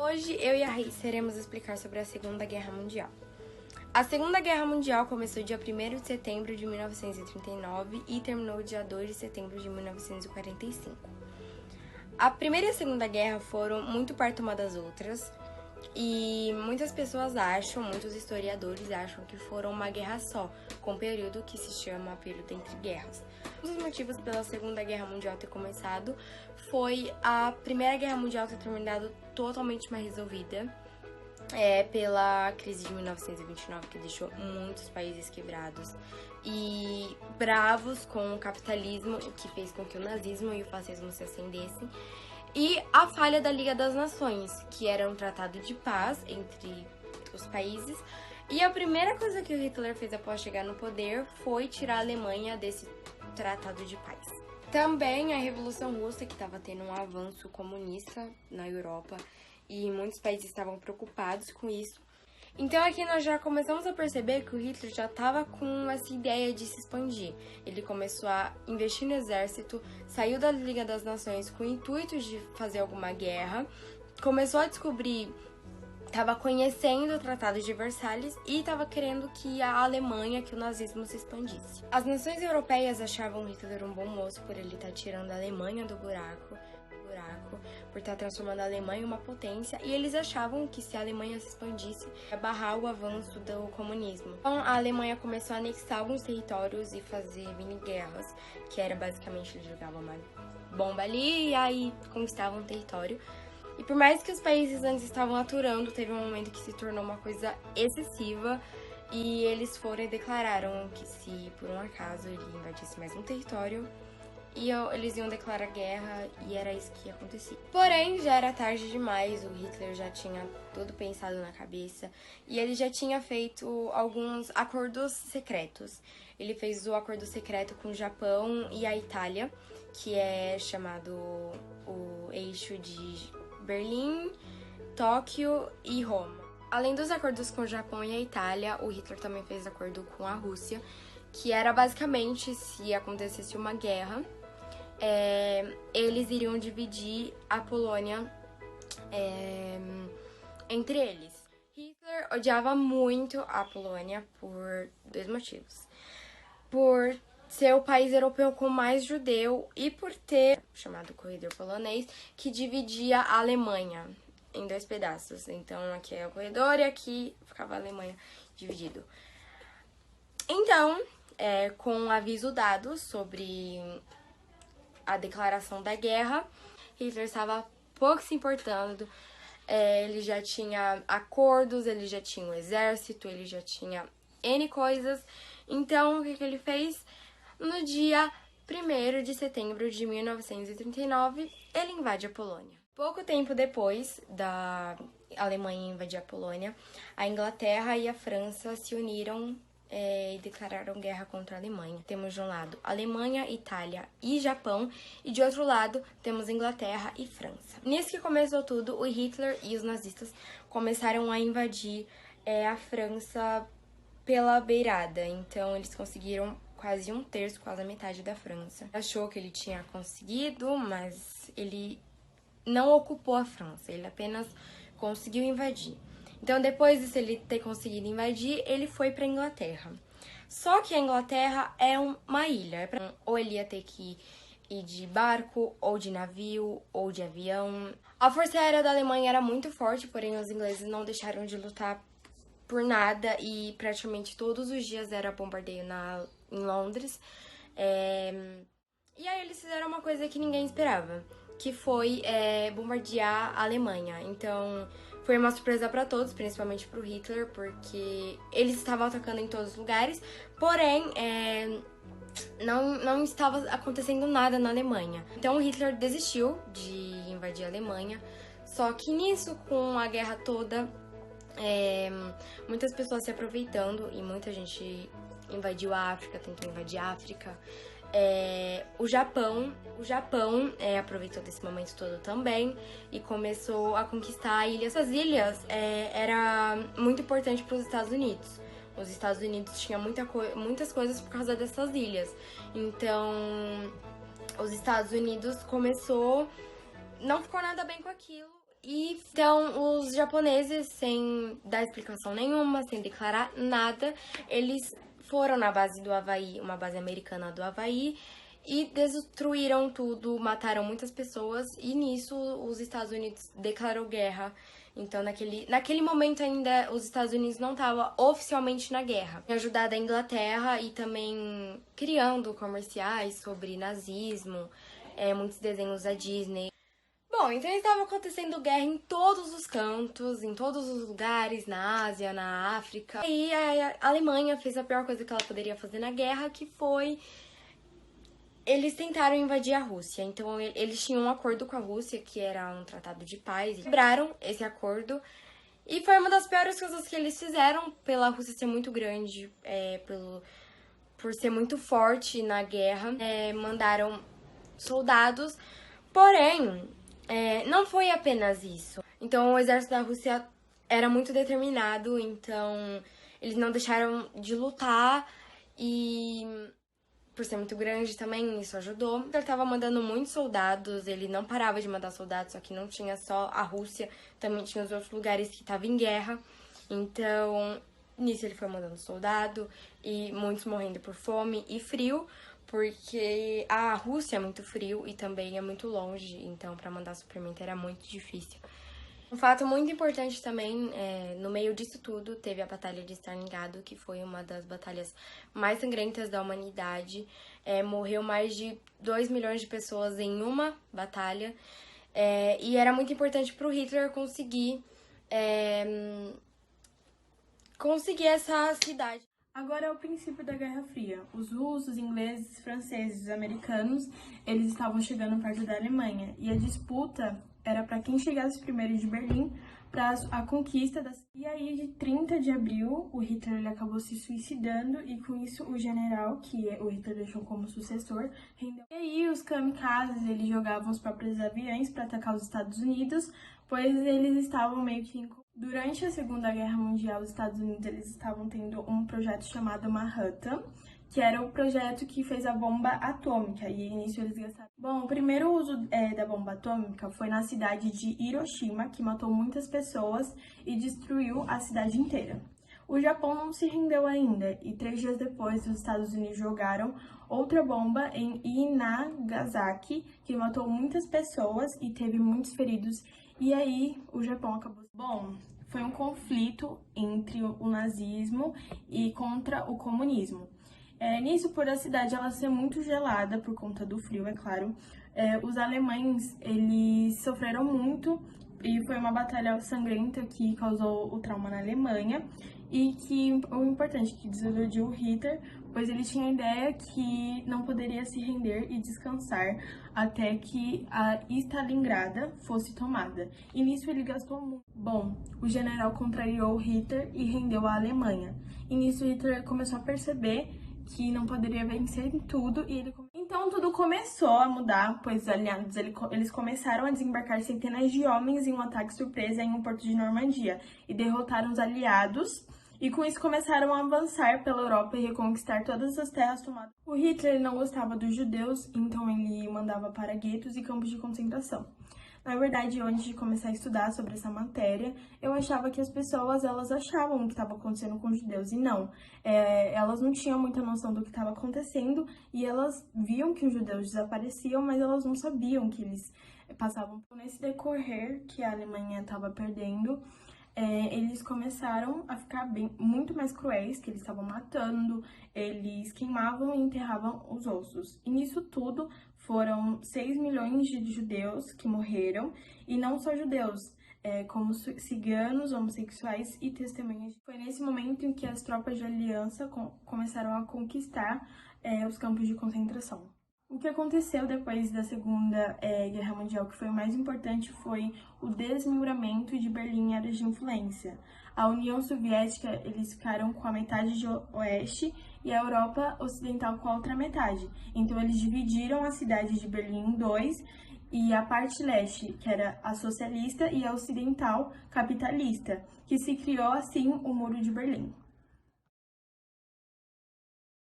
Hoje eu e a Raíssa iremos explicar sobre a Segunda Guerra Mundial. A Segunda Guerra Mundial começou dia 1º de setembro de 1939 e terminou dia 2 de setembro de 1945. A Primeira e a Segunda Guerra foram muito perto uma das outras e muitas pessoas acham, muitos historiadores acham que foram uma guerra só, com um período que se chama período entre guerras. Um dos motivos pela Segunda Guerra Mundial ter começado foi a Primeira Guerra Mundial ter terminado totalmente mais resolvida pela crise de 1929, que deixou muitos países quebrados e bravos com o capitalismo, o que fez com que o nazismo e o fascismo se acendessem, e a falha da Liga das Nações, que era um tratado de paz entre os países. E a primeira coisa que o Hitler fez após chegar no poder foi tirar a Alemanha desse tratado de paz. Também a Revolução Russa, que estava tendo um avanço comunista na Europa, e muitos países estavam preocupados com isso. Então aqui nós já começamos a perceber que o Hitler já estava com essa ideia de se expandir. Ele começou a investir no exército, saiu da Liga das Nações com o intuito de fazer alguma guerra, começou a descobrir, estava conhecendo o Tratado de Versalhes e estava querendo que a Alemanha, que o nazismo se expandisse. As nações europeias achavam Hitler um bom moço por ele estar tirando a Alemanha do buraco, por estar transformando a Alemanha em uma potência, e eles achavam que se a Alemanha se expandisse, ia barrar o avanço do comunismo. Então a Alemanha começou a anexar alguns territórios e fazer mini-guerras, que era basicamente eles jogavam uma bomba ali e aí conquistavam um território. E por mais que os países antes estavam aturando, teve um momento que se tornou uma coisa excessiva e eles foram e declararam que se por um acaso ele invadisse mais um território, eles iam declarar guerra e era isso que ia acontecer. Porém, já era tarde demais, o Hitler já tinha tudo pensado na cabeça e ele já tinha feito alguns acordos secretos. Ele fez o acordo secreto com o Japão e a Itália, que é chamado o eixo de Berlim, Tóquio e Roma. Além dos acordos com o Japão e a Itália, o Hitler também fez acordo com a Rússia, que era basicamente, se acontecesse uma guerra, eles iriam dividir a Polônia entre eles. Hitler odiava muito a Polônia por dois motivos. Por ser o país europeu com mais judeu e por ter chamado corredor polonês, que dividia a Alemanha em dois pedaços. Então aqui é o corredor e aqui ficava a Alemanha dividido. Então, com um aviso dado sobre a declaração da guerra, Hitler estava pouco se importando. Ele já tinha acordos, ele já tinha o exército, ele já tinha N coisas. Então, o que ele fez? No dia 1º de setembro de 1939, ele invade a Polônia. Pouco tempo depois da Alemanha invadir a Polônia, a Inglaterra e a França se uniram e declararam guerra contra a Alemanha. Temos de um lado Alemanha, Itália e Japão, e de outro lado temos Inglaterra e França. Nisso que começou tudo, o Hitler e os nazistas começaram a invadir a França pela beirada. Então eles conseguiram quase um terço, quase a metade da França. Achou que ele tinha conseguido, mas ele não ocupou a França, ele apenas conseguiu invadir. Então, depois de ele ter conseguido invadir, ele foi para a Inglaterra. Só que a Inglaterra é uma ilha. Ou ele ia ter que ir de barco, ou de navio, ou de avião. A Força Aérea da Alemanha era muito forte, porém os ingleses não deixaram de lutar por nada. E praticamente todos os dias era bombardeio em Londres. E aí eles fizeram uma coisa que ninguém esperava, que foi bombardear a Alemanha. Então foi uma surpresa para todos, principalmente para o Hitler, porque eles estavam atacando em todos os lugares, porém não estava acontecendo nada na Alemanha. Então o Hitler desistiu de invadir a Alemanha, só que nisso, com a guerra toda, muitas pessoas se aproveitando e muita gente invadiu a África, tentou invadir a África. O Japão aproveitou desse momento todo também e começou a conquistar a ilha. Essas ilhas era muito importante para os Estados Unidos. Os Estados Unidos tinham muitas coisas por causa dessas ilhas. Então, os Estados Unidos não ficou nada bem com aquilo E então os japoneses, sem dar explicação nenhuma, sem declarar nada, eles foram na base do Havaí, uma base americana do Havaí, e destruíram tudo, mataram muitas pessoas, e nisso os Estados Unidos declarou guerra. Então, naquele momento ainda, os Estados Unidos não estavam oficialmente na guerra. Ajudado a Inglaterra e também criando comerciais sobre nazismo, muitos desenhos da Disney. Bom, então estava acontecendo guerra em todos os cantos, em todos os lugares, na Ásia, na África. E a Alemanha fez a pior coisa que ela poderia fazer na guerra, que foi... Eles tentaram invadir a Rússia. Então, eles tinham um acordo com a Rússia, que era um tratado de paz. E quebraram esse acordo. E foi uma das piores coisas que eles fizeram, pela Rússia ser muito grande, por ser muito forte na guerra. Mandaram soldados, porém... não foi apenas isso. Então, o exército da Rússia era muito determinado, então eles não deixaram de lutar e, por ser muito grande também, isso ajudou. Ele estava mandando muitos soldados, ele não parava de mandar soldados, só que não tinha só a Rússia, também tinha os outros lugares que estavam em guerra. Então, nisso ele foi mandando soldado e muitos morrendo por fome e frio, porque a Rússia é muito frio e também é muito longe, então para mandar suprimento era muito difícil. Um fato muito importante também, no meio disso tudo, teve a Batalha de Stalingrado, que foi uma das batalhas mais sangrentas da humanidade. Morreu mais de 2 milhões de pessoas em uma batalha, e era muito importante para o Hitler conseguir essa cidade. Agora é o princípio da Guerra Fria. Os russos, ingleses, franceses, americanos, eles estavam chegando perto da Alemanha. E a disputa era para quem chegasse primeiro de Berlim para a conquista da... E aí, de 30 de abril, o Hitler ele acabou se suicidando e com isso o general, que o Hitler deixou como sucessor, rendeu. E aí os kamikazes, eles jogavam os próprios aviões para atacar os Estados Unidos, pois eles estavam meio que... Durante a Segunda Guerra Mundial, os Estados Unidos eles estavam tendo um projeto chamado Manhattan, que era o projeto que fez a bomba atômica, e nisso eles gastaram... Bom, o primeiro uso da bomba atômica foi na cidade de Hiroshima, que matou muitas pessoas e destruiu a cidade inteira. O Japão não se rendeu ainda, e 3 dias depois, os Estados Unidos jogaram outra bomba em Nagasaki, que matou muitas pessoas e teve muitos feridos, e aí o Japão acabou... Bom, foi um conflito entre o nazismo e contra o comunismo. Nisso, por a cidade ela ser muito gelada por conta do frio, é claro, os alemães eles sofreram muito e foi uma batalha sangrenta que causou o trauma na Alemanha e que o importante que desiludiu o Hitler, pois ele tinha a ideia que não poderia se render e descansar até que a Stalingrada fosse tomada. E nisso ele gastou muito. Bom, o general contrariou Hitler e rendeu a Alemanha. E nisso Hitler começou a perceber que não poderia vencer em tudo e ele... Então tudo começou a mudar, pois os aliados eles começaram a desembarcar centenas de homens em um ataque surpresa em um porto de Normandia e derrotaram os aliados e com isso começaram a avançar pela Europa e reconquistar todas as terras tomadas. O Hitler não gostava dos judeus, então ele mandava para guetos e campos de concentração. Na verdade, antes de começar a estudar sobre essa matéria, eu achava que as pessoas, elas achavam o que estava acontecendo com os judeus, e não. Elas não tinham muita noção do que estava acontecendo, e elas viam que os judeus desapareciam, mas elas não sabiam que eles passavam. Nesse decorrer que a Alemanha estava perdendo, eles começaram a ficar muito mais cruéis, que eles estavam matando, eles queimavam e enterravam os ossos. E nisso tudo foram 6 milhões de judeus que morreram, e não só judeus, como ciganos, homossexuais e testemunhas. Foi nesse momento em que as tropas de aliança começaram a conquistar os campos de concentração. O que aconteceu depois da Segunda Guerra Mundial, que foi o mais importante, foi o desmembramento de Berlim em áreas de influência. A União Soviética, eles ficaram com a metade de oeste e a Europa Ocidental com a outra metade. Então, eles dividiram a cidade de Berlim em 2 e a parte leste, que era a socialista, e a ocidental capitalista, que se criou assim o Muro de Berlim.